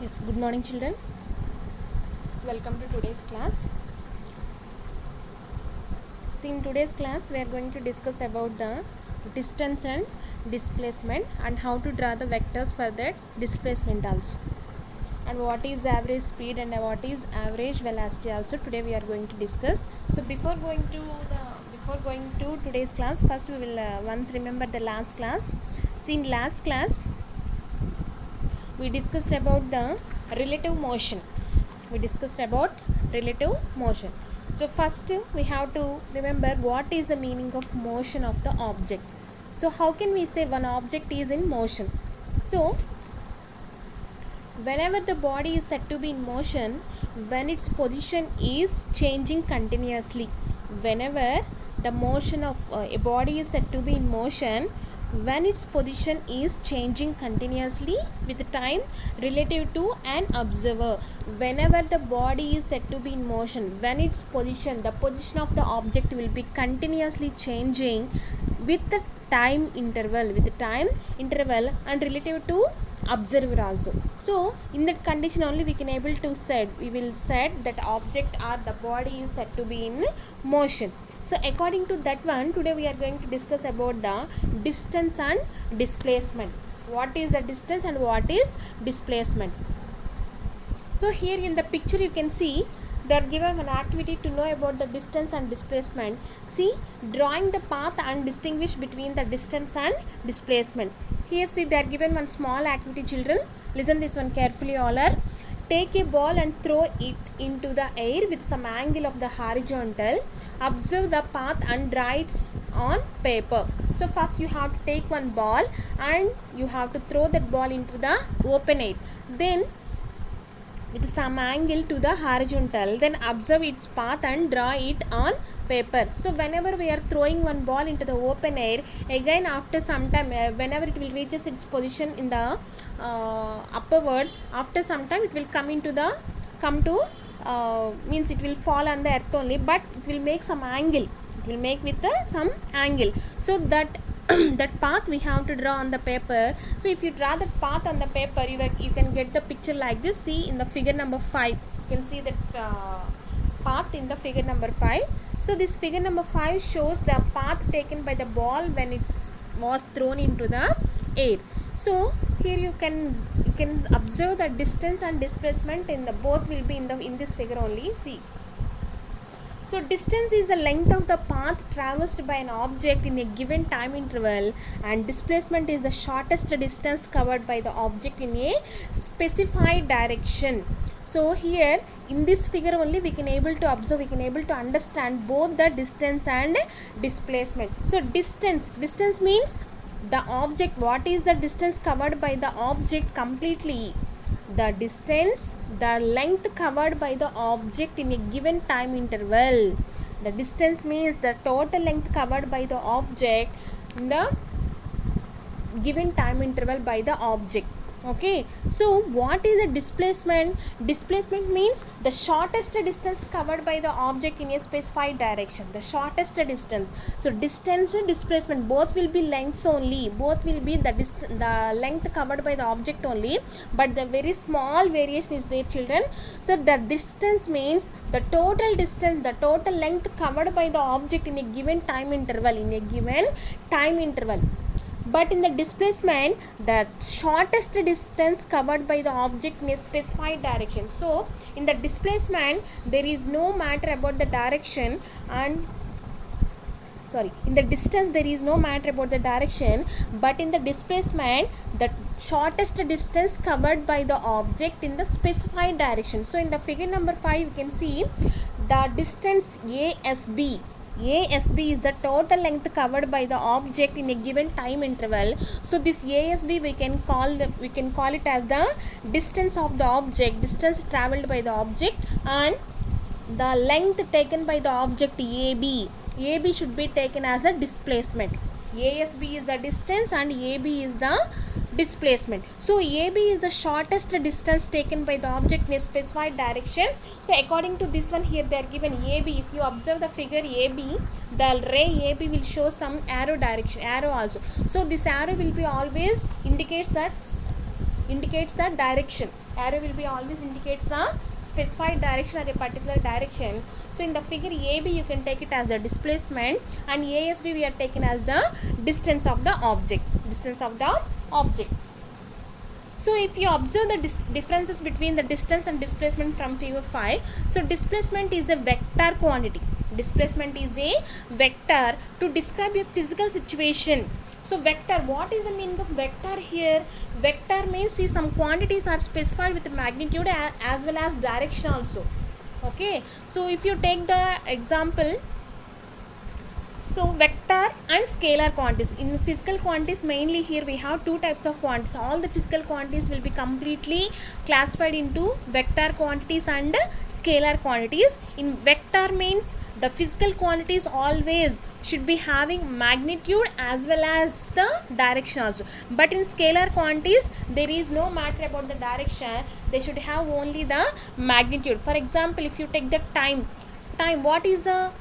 Yes, good morning children. Welcome to today's class. See, in today's class we are going to discuss about the distance and displacement and how to draw the vectors for that displacement also. And what is average speed and what is average velocity also today we are going to discuss. So before going to today's class, first we will once remember the last class. See, in last class we discussed about the relative motion. So first we have to remember what is the meaning of motion of the object. So how can we say one object is in motion? So whenever the body is said to be in motion, when its position is changing continuously. Whenever the motion of a body is said to be in motion, when its position is changing continuously with time relative to an observer. Whenever the body is said to be in motion, when its position, the position of the object will be continuously changing with the time interval and relative to observer also. So in that condition only we will said that object or the body is said to be in motion. So according to that one, today we are going to discuss about the distance and displacement. What is the distance and what is displacement? So here in the picture you can see they are given one activity to know about the distance and displacement. See, drawing the path and distinguish between the distance and displacement. Here see they are given one small activity, children. Listen this one carefully all are. Take a ball and throw it into the air with some angle of the horizontal. Observe the path and draw it on paper. So first you have to take one ball and you have to throw that ball into the open air. Then with some angle to the horizontal, then observe its path and draw it on paper. So whenever we are throwing one ball into the open air, again after some time, whenever it will reaches its position in the upperwards, after some time it will means it will fall on the earth only, but it will make some angle. It will make with some angle. So that that path we have to draw on the paper. So if you draw that path on the paper, you can get the picture like this. See in the figure number 5, you can see that path in the figure number 5. So this figure number 5 shows the path taken by the ball when it was thrown into the air. So here you can observe the distance and displacement in the both will be in this figure only. See. So distance is the length of the path traversed by an object in a given time interval, and displacement is the shortest distance covered by the object in a specified direction. So here in this figure only we can able to understand both the distance and displacement. So distance means the object, what is the distance covered by the object completely? The distance, the length covered by the object in a given time interval. The distance means the total length covered by the object in the given time interval by the object. Okay, so what is the displacement? Displacement means the shortest distance covered by the object in a specified direction. The shortest distance. So distance and displacement both will be lengths only. Both will be the length covered by the object only, but the very small variation is there, children. So the distance means the total distance, the total length covered by the object in a given time interval. But in the displacement, the shortest distance covered by the object in a specified direction. So in the displacement there is no matter about the direction, and in the distance there is no matter about the direction, but in the displacement the shortest distance covered by the object in the specified direction. So in the figure number 5 you can see the distance ASB is the total length covered by the object in a given time interval. So this ASB we can call it as the distance of the object, distance traveled by the object, and the length taken by the object AB should be taken as a displacement. ASB is the distance and AB is the displacement. So AB is the shortest distance taken by the object in a specified direction. So according to this one, here they are given AB. If you observe the figure AB, the ray AB will show some arrow also. So this arrow will be always indicates that indicates the direction. Arrow will be always indicates the specified direction or a particular direction. So in the figure AB you can take it as the displacement, and ASB we are taken as the distance of the object. So if you observe the differences between the distance and displacement from figure 5, so displacement is a vector quantity. Displacement is a vector to describe a physical situation. So vector, what is the meaning of vector here? Vector means, see, some quantities are specified with magnitude as well as direction also. Okay, so if you take the example, so vector and scalar quantities. In physical quantities, mainly here we have two types of quantities. All the physical quantities will be completely classified into vector quantities and scalar quantities. In vector means the physical quantities always should be having magnitude as well as the direction also. But in scalar quantities, there is no matter about the direction. They should have only the magnitude. For example, if you take the time, what is the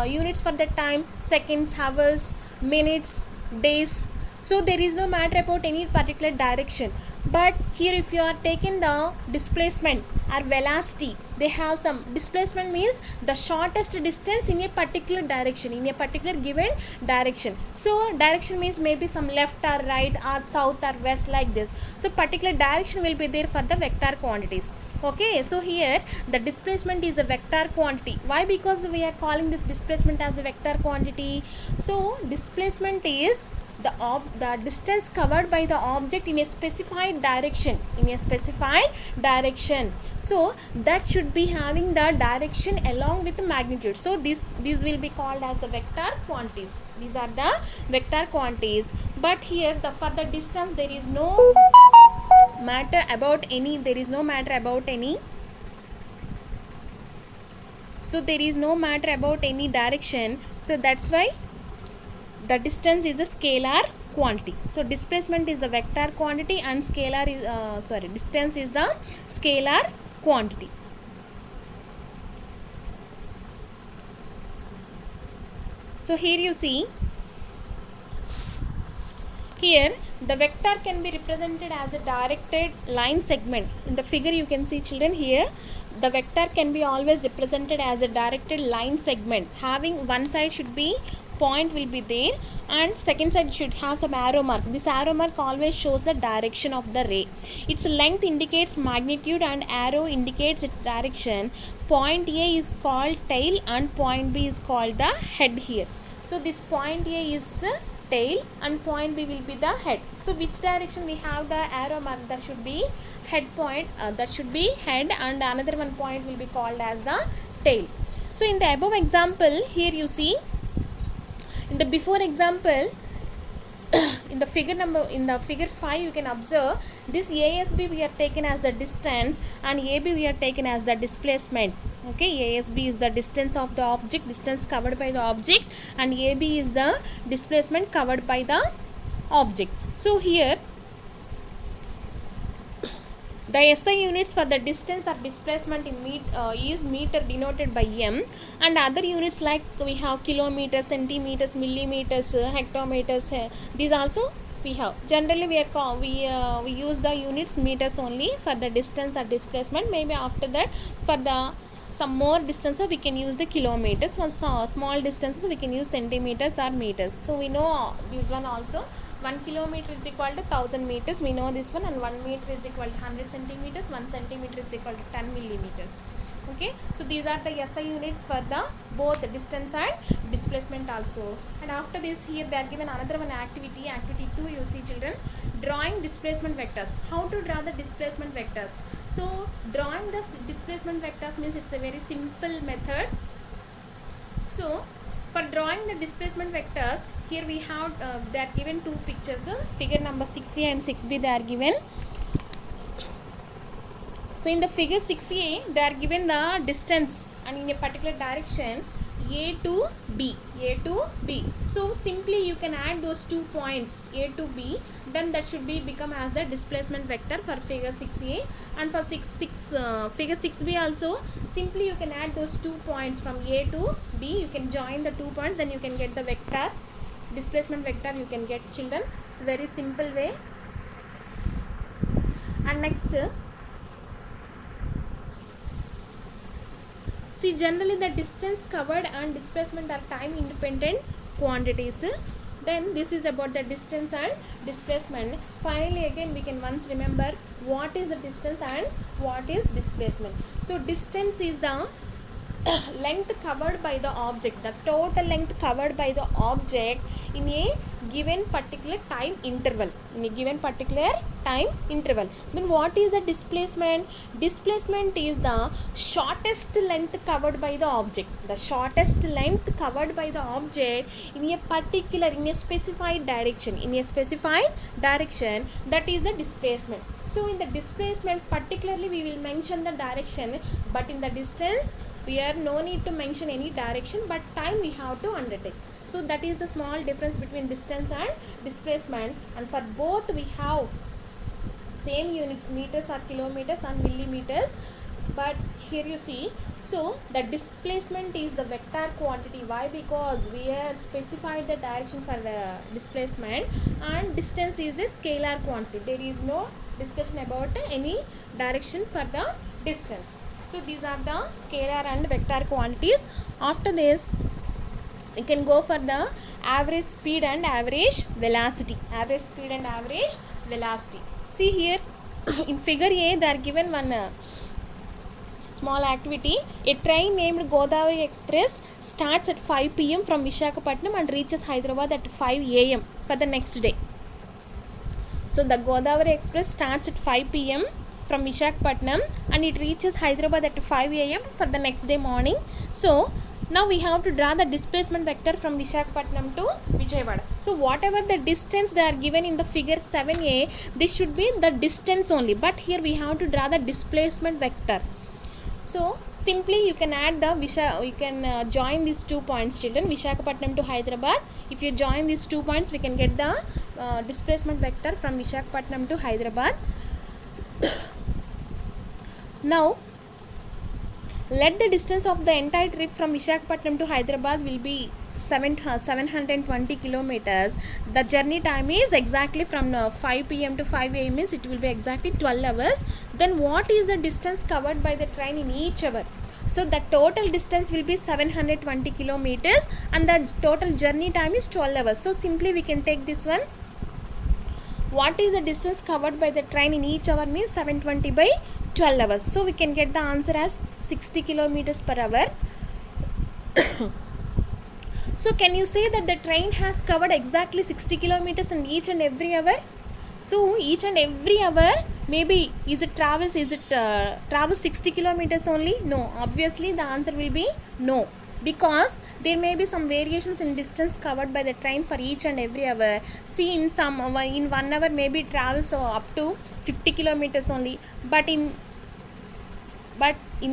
units for the time? Seconds, hours, minutes, days. So there is no matter about any particular direction. But here if you are taking the displacement or velocity, they have some displacement means the shortest distance in a particular direction, in a particular given direction. So direction means maybe some left or right or south or west, like this. So particular direction will be there for the vector quantities. Okay, so here the displacement is a vector quantity. Why? Because we are calling this displacement as a vector quantity. So displacement is the distance covered by the object in a specified direction, so that should be having the direction along with the magnitude. So these will be called as the vector quantities. These are the vector quantities. But here for the distance there is no matter about any, so there is no matter about any direction. So that's why the distance is a scalar quantity. So displacement is the vector quantity and distance is the scalar quantity. So here you see, here the vector can be represented as a directed line segment. In the figure you can see, children, here the vector can be always represented as a directed line segment, having one side should be point will be there and second side should have some arrow mark. This arrow mark always shows the direction of the ray. Its length indicates magnitude and arrow indicates its direction. Point A is called tail and point B is called the head here. So this point A is tail and point B will be the head. So which direction we have the arrow mark? That should be head point, that should be head, and another one point will be called as the tail. So in the above example, here you see, in the before example, in the figure 5 you can observe this ASB we are taken as the distance and AB we are taken as the displacement. Okay, ASB is the distance of the object, distance covered by the object, and AB is the displacement covered by the object. So here the SI units for the distance or displacement in is meter denoted by M, and other units like we have kilometers, centimeters, millimeters, hectometers. These also we have. Generally we use the units meters only for the distance or displacement. Maybe after that for the some more distances we can use the kilometers. For small distances we can use centimeters or meters. So we know this one also. 1 kilometer is equal to 1000 meters. We know this one. And 1 meter is equal to 100 centimeters. 1 centimeter is equal to 10 millimeters. Okay. So these are the SI units for the both distance and displacement also. And after this, here they are given another one activity. Activity 2, you see, children. Drawing displacement vectors. How to draw the displacement vectors? So drawing the displacement vectors means it's a very simple method. So for drawing the displacement vectors, here we have they are given two pictures, figure number 6A and 6B they are given. So in the figure 6A they are given the distance and in a particular direction A to B. So simply you can add those 2 points A to B, then that should be become as the displacement vector for figure 6A. And for figure 6B also, simply you can add those 2 points from A to B. You can join the 2 points, then you can get the vector, displacement vector you can get, children. It's a very simple way. And next, see, generally the distance covered and displacement are time independent quantities. Then this is about the distance and displacement. Finally, again we can once remember what is the distance and what is displacement. So distance is the length covered by the object, the total length covered by the object in a given particular time interval, Then what is the displacement? Displacement is the shortest length covered by the object, in a particular, in a specified direction, that is the displacement. So in the displacement particularly we will mention the direction, but in the distance we are no need to mention any direction, but time we have to undertake. So that is a small difference between distance and displacement, and for both we have same units, meters or kilometers and millimeters. But here you see, so the displacement is the vector quantity. Why? Because we have specified the direction for the displacement, and distance is a scalar quantity. There is no discussion about any direction for the distance. So these are the scalar and vector quantities. After this, we can go for the average speed and average velocity. See here, in figure A, they are given one small activity. A train named Godavari Express starts at 5 p.m. from Visakhapatnam and reaches Hyderabad at 5 a.m. for the next day. So the Godavari Express starts at 5 p.m. from Visakhapatnam and it reaches Hyderabad at 5 a.m. for the next day morning. So now we have to draw the displacement vector from Visakhapatnam to Vijayawada. So whatever the distance they are given in the figure 7a, this should be the distance only, but here we have to draw the displacement vector. So simply you can add the join these 2 points, children, Visakhapatnam to Hyderabad. If you join these 2 points, we can get the displacement vector from Visakhapatnam to Hyderabad. Now let the distance of the entire trip from Visakhapatnam to Hyderabad will be 720 kilometers. The journey time is exactly from 5 p.m. to 5 a.m. means it will be exactly 12 hours. Then what is the distance covered by the train in each hour? So the total distance will be 720 kilometers and the total journey time is 12 hours. So simply we can take this one. What is the distance covered by the train in each hour means 720 by 12 hours. So we can get the answer as 60 kilometers per hour. So can you say that the train has covered exactly 60 kilometers in each and every hour? So each and every hour, maybe it travels 60 kilometers only? No, obviously the answer will be no, because there may be some variations in distance covered by the train for each and every hour. See, in 1 hour maybe it travels up to 50 kilometers only, but in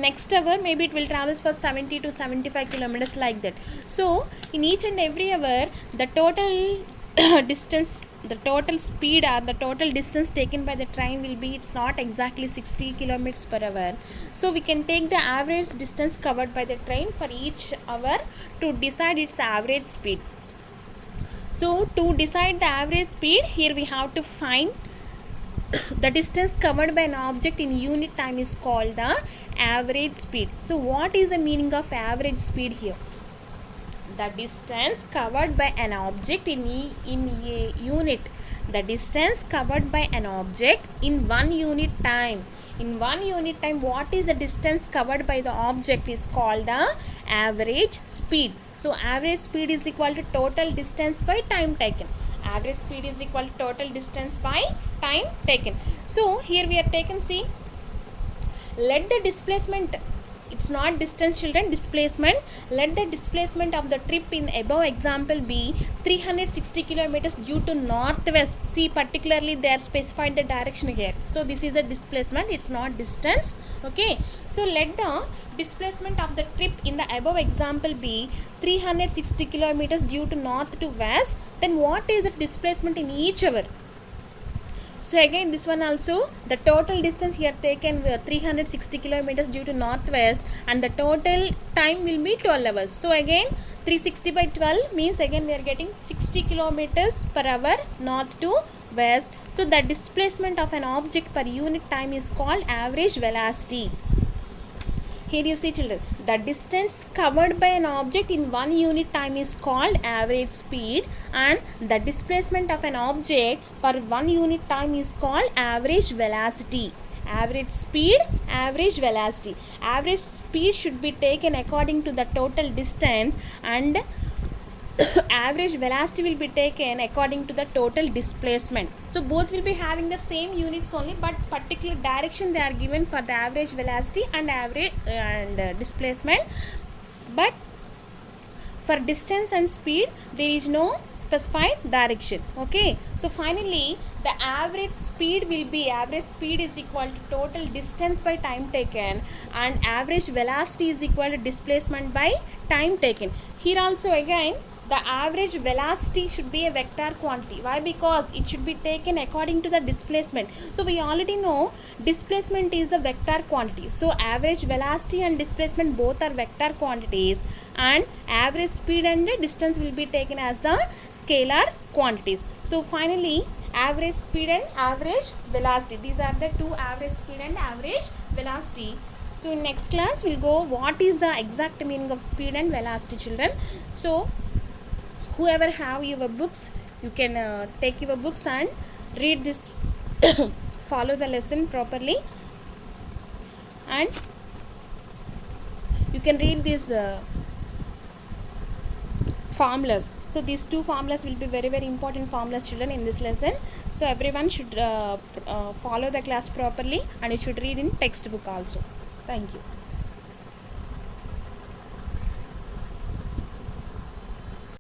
next hour maybe it will travel for 70 to 75 kilometers, like that. So in each and every hour the total distance, the total speed or the total distance taken by the train will be, it's not exactly 60 kilometers per hour. So we can take the average distance covered by the train for each hour to decide its average speed. So to decide the average speed, here we have to find the distance covered by an object in unit time is called the average speed. So what is the meaning of average speed here? The distance covered by an object in a unit. The distance covered by an object in 1 unit time. In 1 unit time, what is the distance covered by the object is called the average speed. So average speed is equal to total distance by time taken. Average speed is equal to total distance by time taken. So here we are taken, see, let the displacement, it's not distance, children, displacement. Let the displacement of the trip in above example be 360 kilometers due to northwest. See, particularly they are specified the direction here. So this is a displacement, it's not distance. Okay, so let the displacement of the trip in the above example be 360 kilometers due to north to west. Then what is the displacement in each hour? So again this one also, the total distance here taken 360 kilometers due to northwest, and the total time will be 12 hours. So again 360 by 12 means again we are getting 60 kilometers per hour north to west. So the displacement of an object per unit time is called average velocity. Here you see children, the distance covered by an object in 1 unit time is called average speed, and the displacement of an object per 1 unit time is called average velocity. Average speed, average velocity. Average speed should be taken according to the total distance, and average velocity will be taken according to the total displacement. So both will be having the same units only, but particular direction they are given for the average velocity and average displacement. But for distance and speed there is no specified direction. Okay, so finally the average speed will be, average speed is equal to total distance by time taken, and average velocity is equal to displacement by time taken. Here also again the average velocity should be a vector quantity. Why? Because it should be taken according to the displacement. So we already know displacement is a vector quantity, so average velocity and displacement both are vector quantities, and average speed and distance will be taken as the scalar quantities. So finally average speed and average velocity, these are the two, average speed and average velocity. So in next class we'll go what is the exact meaning of speed and velocity, children. So whoever have your books, you can take your books and read this follow the lesson properly, and you can read these formulas. So these two formulas will be very very important formulas, children, in this lesson. So everyone should follow the class properly, and you should read in textbook also. Thank you.